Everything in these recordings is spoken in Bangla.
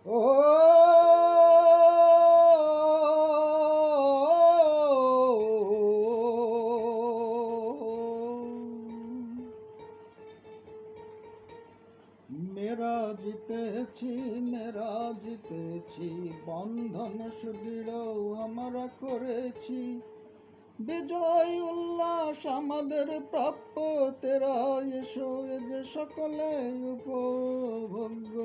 ও মেরা জিতেছি, মেরা জিতেছি, বন্ধন সুদৃঢ় আমরা করেছি। বিজয় উল্লাস আমাদের প্রাপ্য, তেরা এসো এ যে সকলে উপভোগ্য।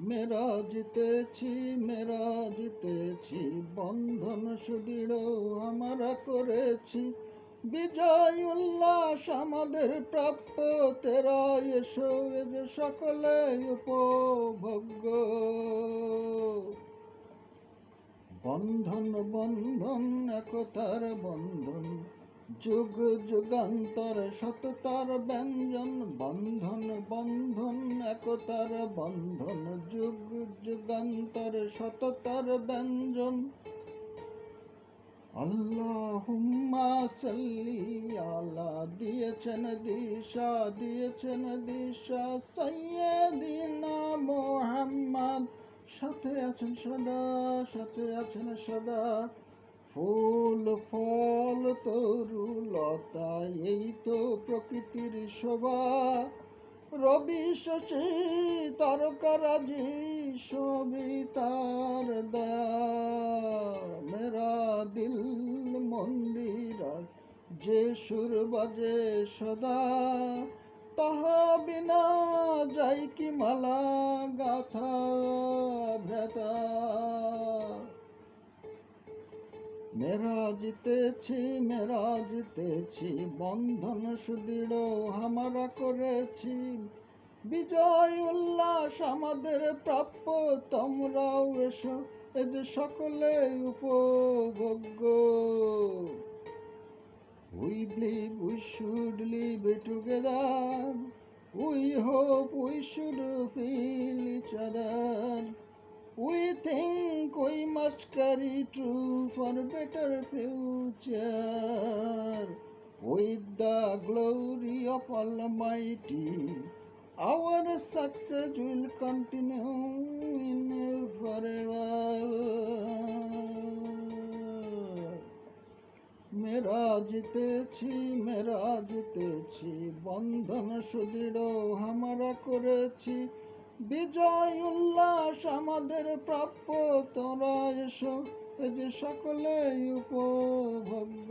মেরা জিতেছি, মেরা জিতেছি, বন্ধন সুদৃঢ় আমরা করেছি। বিজয় উল্লাস আমাদের প্রাপ্য, তেরা এসো এ যে সকলে উপভোগ্য। বন্ধন বন্ধন একতার বন্ধন, যুগ যুগান্তর সততার ব্যঞ্জন। বন্ধন বন্ধন একতার বন্ধন, যুগ যুগান্তর সততার ব্যঞ্জন। আল্লাহুম্মা সাল্লি আলা দিয়েছেন দিশা, দিয়েছেন দিশা সাইয়্যিদিনা মুহাম্মদ। সাথে আছেন সদা, সাথে আছেন সদা, ফুল ফল তরু লতা, এই তো প্রকৃতির শোভা। রবি শশী তারকারাজি, সবই তার দয়া। মেরা দিল মন্দির যে সুর বাজে সদা, তাহা বিনা যাই কি মালা গাথা ভেদা। মেরা জিতেছি, মেরা জিতেছি, বন্ধন সুদৃঢ় আমরা করেছি। বিজয় উল্লাস আমাদের প্রাপ্য, তোমরাও এসো এ যে সকলে উপভোগ্য। We believe we should live together, we hope we should feel each other. We think we must carry true for a better future. With the glory of Almighty, our success will continue forever. মেরা জিতেছি, মেরা জিতেছি, বন্ধন সুদৃঢ় আমরা করেছি। বিজয় উল্লাস আমাদের প্রাপ্য, তোরা এসো এ যে সকলে উপভোগ্য।